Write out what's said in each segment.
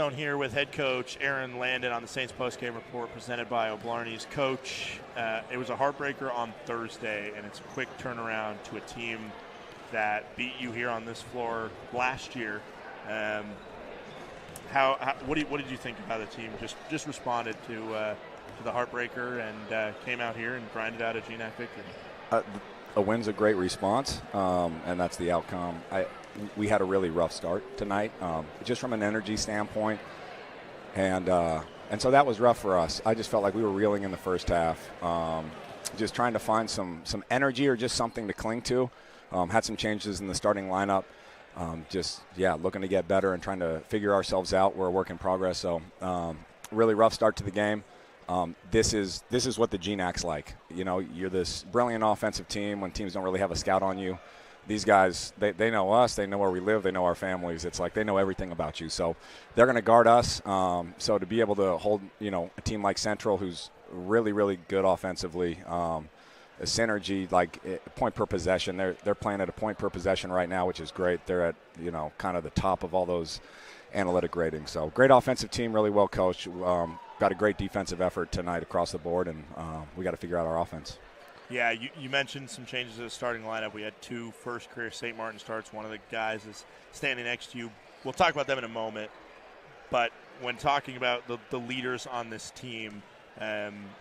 Jayshawn here with head coach Aaron Landon on the Saints postgame report presented by O'Blarney's. Coach, it was a heartbreaker on Thursday, and it's a quick turnaround to a team that beat you here on this floor last year. What did you think about the team? Just responded to the heartbreaker and came out here and grinded out a GNAC victory. A win's a great response, and that's the outcome. We had a really rough start tonight, just from an energy standpoint, and so that was rough for us. I just felt like we were reeling in the first half, just trying to find some energy or just something to cling to. Had some changes in the starting lineup, looking to get better and trying to figure ourselves out. We're a work in progress, so really rough start to the game. This is what the GNAC's like. You know, you're this brilliant offensive team when teams don't really have a scout on you. These guys, they know us. They know where we live. They know our families. It's like they know everything about you. So they're going to guard us. So to be able to hold, a team like Central, who's really, really good offensively, a synergy, like point per possession. They're playing at a point per possession right now, which is great. They're at, kind of the top of all those analytic ratings. So great offensive team, really well coached. Got a great defensive effort tonight across the board, and we got to figure out our offense. Yeah, you mentioned some changes to the starting lineup. We had two first career St. Martin starts. One of the guys is standing next to you. We'll talk about them in a moment. But when talking about the leaders on this team,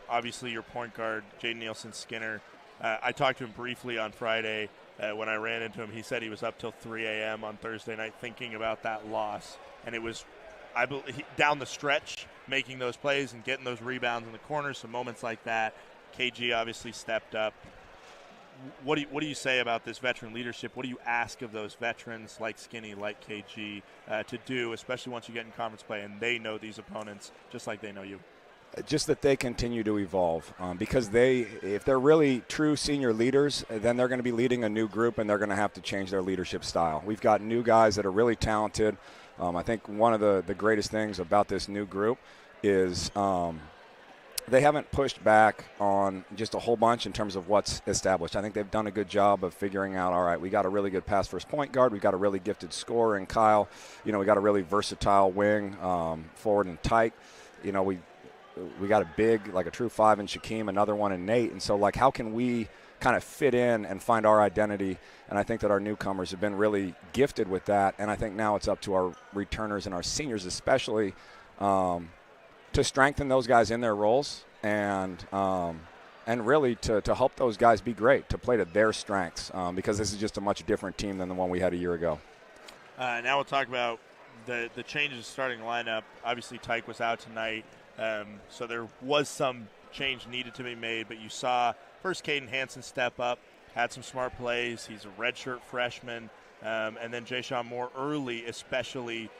obviously your point guard, Jaden Nielsen-Skinner, I talked to him briefly on Friday. When I ran into him, he said he was up till 3 a.m. on Thursday night thinking about that loss. And it was, I believe, down the stretch, making those plays and getting those rebounds in the corners, some moments like that. KG obviously stepped up. What do you say about this veteran leadership? What do you ask of those veterans like Skinny, like KG, to do, especially once you get in conference play and they know these opponents just like they know you? Just that they continue to evolve, because if they're really true senior leaders, then they're going to be leading a new group and they're going to have to change their leadership style. We've got new guys that are really talented. I think one of the greatest things about this new group is they haven't pushed back on just a whole bunch in terms of what's established. I think they've done a good job of figuring out, all right, we got a really good pass first point guard. We got a really gifted scorer in Kyle. We got a really versatile wing forward in Tyke. We got a big, like a true five in Shaquem, another one in Nate. And so, like, how can we kind of fit in and find our identity? And I think that our newcomers have been really gifted with that. And I think now it's up to our returners and our seniors especially to strengthen those guys in their roles and really to help those guys be great, to play to their strengths, because this is just a much different team than the one we had a year ago. Now we'll talk about the changes starting lineup. Obviously, Tyke was out tonight. So there was some change needed to be made, but you saw first Caden Hansen step up, had some smart plays. He's a redshirt freshman. And then Jayshawn more early, especially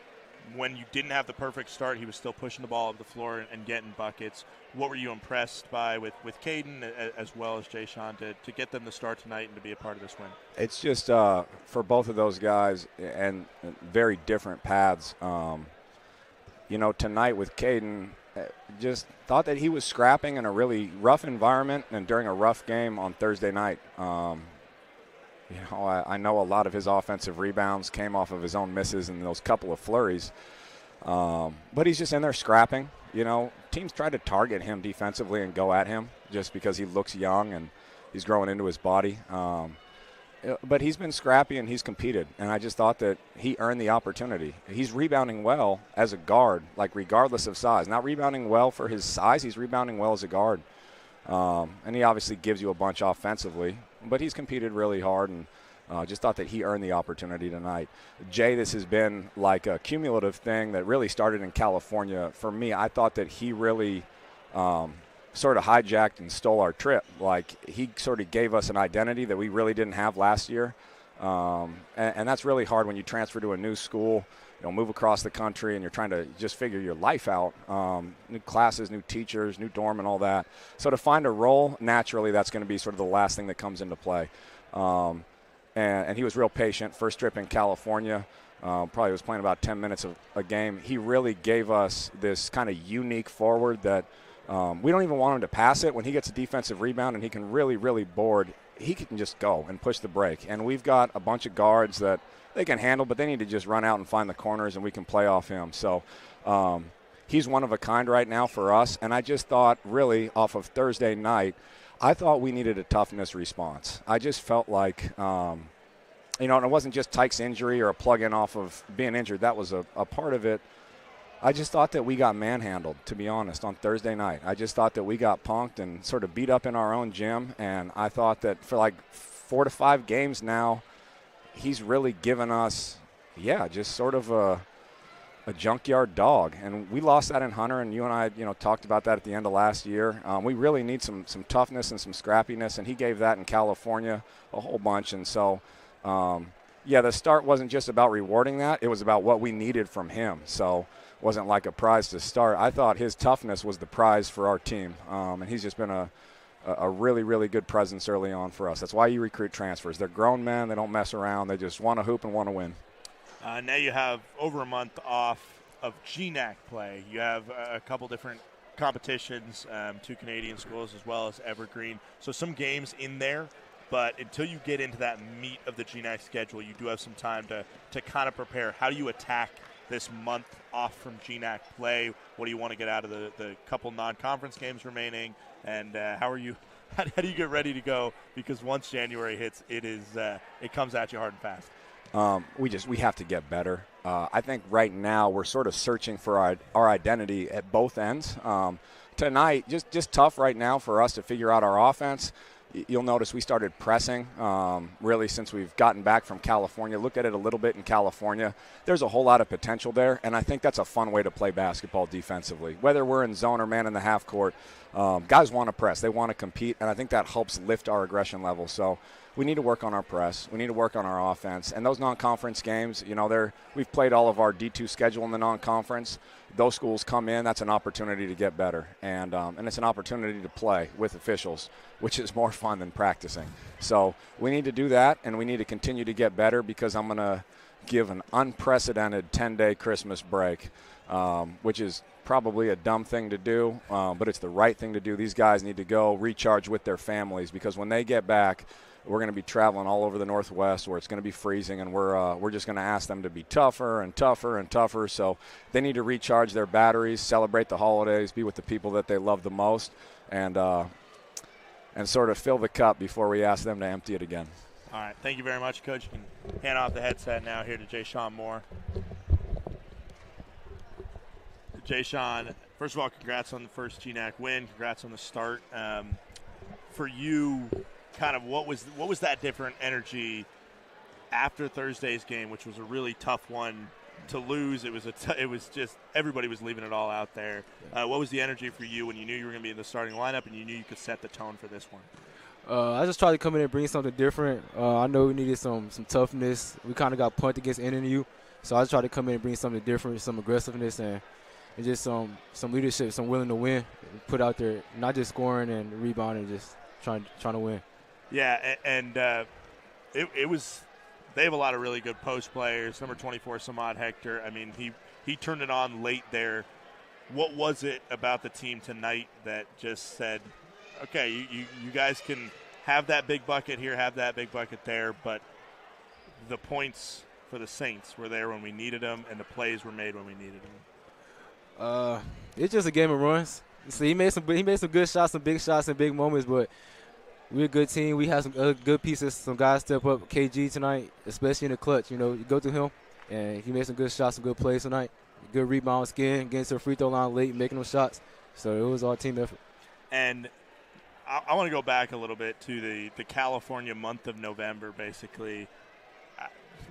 when you didn't have the perfect start, he was still pushing the ball up the floor and getting buckets. What were you impressed by with Caden as well as Jayshawn to get them to start tonight and to be a part of this win? It's just for both of those guys and very different paths. Tonight with Caden, just thought that he was scrapping in a really rough environment and during a rough game on Thursday night. I know a lot of his offensive rebounds came off of his own misses and those couple of flurries. But he's just in there scrapping. Teams try to target him defensively and go at him just because he looks young and he's growing into his body. But he's been scrappy and he's competed, and I just thought that he earned the opportunity. He's rebounding well as a guard, like regardless of size. Not rebounding well for his size, he's rebounding well as a guard. And he obviously gives you a bunch offensively, but he's competed really hard, and just thought that he earned the opportunity tonight. Jay, this has been like a cumulative thing that really started in California. For me, I thought that he really sort of hijacked and stole our trip. Like, he sort of gave us an identity that we really didn't have last year. And that's really hard when you transfer to a new school, move across the country, and you're trying to just figure your life out. New classes, new teachers, new dorm, and all that. So to find a role, naturally, that's going to be sort of the last thing that comes into play. And he was real patient. First trip in California, probably was playing about 10 minutes of a game. He really gave us this kind of unique forward that we don't even want him to pass it. When he gets a defensive rebound and he can really, really board, he can just go and push the break. And we've got a bunch of guards that they can handle, but they need to just run out and find the corners, and we can play off him. So he's one of a kind right now for us. And I just thought, really, off of Thursday night, I thought we needed a toughness response. I just felt like, and it wasn't just Tyke's injury or a plug-in off of being injured. That was a part of it. I just thought that we got manhandled, to be honest, on Thursday night. I just thought that we got punked and sort of beat up in our own gym. And I thought that for like 4 to 5 games now, he's really given us, just sort of a junkyard dog. And we lost that in Hunter, and you and I, talked about that at the end of last year. We really need some toughness and some scrappiness, and he gave that in California a whole bunch. And so, the start wasn't just about rewarding that. It was about what we needed from him. So it wasn't like a prize to start. I thought his toughness was the prize for our team, and he's just been a really, really good presence early on for us. That's why you recruit transfers. They're grown men. They don't mess around. They just want to hoop and want to win. Now you have over a month off of GNAC play. You have a couple different competitions, 2 Canadian schools as well as Evergreen. So some games in there, but until you get into that meat of the GNAC schedule, you do have some time to kind of prepare. How do you attack this month off from GNAC play? What do you want to get out of the couple non-conference games remaining? And how do you get ready to go? Because once January hits, it comes at you hard and fast. We have to get better. I think right now we're sort of searching for our identity at both ends. Tonight, just tough right now for us to figure out our offense. You'll notice we started pressing really since we've gotten back from California. Looked at it a little bit in California. There's a whole lot of potential there, and I think that's a fun way to play basketball defensively. Whether we're in zone or man in the half court, guys want to press. They want to compete, and I think that helps lift our aggression level. So we need to work on our press. We need to work on our offense. And those non-conference games, we've played all of our D2 schedule in the non-conference. Those schools come in, that's an opportunity to get better. And it's an opportunity to play with officials, which is more fun than practicing. So we need to do that, and we need to continue to get better, because I'm going to give an unprecedented 10-day Christmas break, which is probably a dumb thing to do, but it's the right thing to do. These guys need to go recharge with their families, because when they get back, we're going to be traveling all over the Northwest where it's going to be freezing, and we're just going to ask them to be tougher and tougher and tougher. So they need to recharge their batteries, celebrate the holidays, be with the people that they love the most, and sort of fill the cup before we ask them to empty it again. All right. Thank you very much, Coach. You can hand off the headset now here to Jayshawn Moore. Jayshawn, first of all, congrats on the first GNAC win. Congrats on the start. For you, kind of what was that different energy after Thursday's game, which was a really tough one to lose? It was just everybody was leaving it all out there. What was the energy for you when you knew you were going to be in the starting lineup and you knew you could set the tone for this one? I just tried to come in and bring something different. I know we needed some toughness. We kind of got punted against NNU, so I just tried to come in and bring something different, some aggressiveness, and just some leadership, some willing to win, put out there, not just scoring and rebounding, just trying to win. Yeah, and it was – they have a lot of really good post players. Number 24, Samad Hector, I mean, he turned it on late there. What was it about the team tonight that just said, okay, you guys can have that big bucket here, have that big bucket there, but the points for the Saints were there when we needed them, and the plays were made when we needed them? It's just a game of runs. So he made some good shots, some big shots, and big moments, but we're a good team. We have some good pieces. Some guys step up. KG tonight, especially in the clutch. You go to him, and he made some good shots, some good plays tonight. Good rebound, getting to the free throw line late, making those shots. So it was our team effort. And I want to go back a little bit to the California month of November, basically.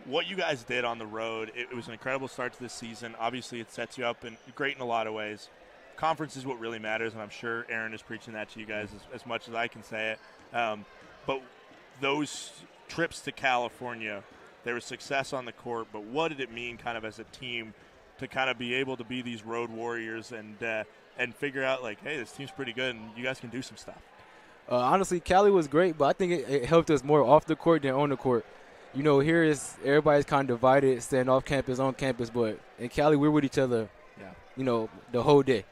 What you guys did on the road, it was an incredible start to this season. Obviously, it sets you up great in a lot of ways. Conference is what really matters, and I'm sure Aaron is preaching that to you guys as much as I can say it. But those trips to California, there was success on the court, but what did it mean kind of as a team to kind of be able to be these road warriors and figure out, like, hey, this team's pretty good and you guys can do some stuff? Honestly, Cali was great, but I think it helped us more off the court than on the court. Here everybody's kind of divided, staying off campus, on campus, but in Cali we're with each other, the whole day.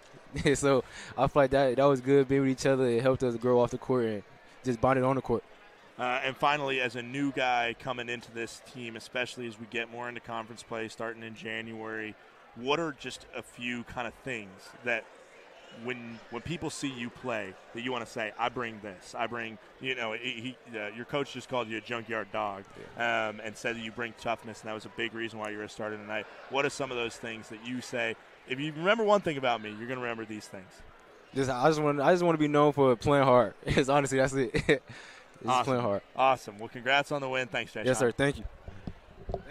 So I feel like that was good, being with each other. It helped us grow off the court and just bonded on the court. And finally, as a new guy coming into this team, especially as we get more into conference play starting in January, what are just a few kind of things that when people see you play that you want to say, I bring this, I bring, your coach just called you a junkyard dog, and said that you bring toughness, and that was a big reason why you were a starter tonight. What are some of those things that you say, if you remember one thing about me, you're going to remember these things? I just want to be known for playing hard. Honestly, that's it. Just awesome. playing hard. Awesome. Well, congrats on the win. Thanks, Jayshawn. Yes, sir. Thank you.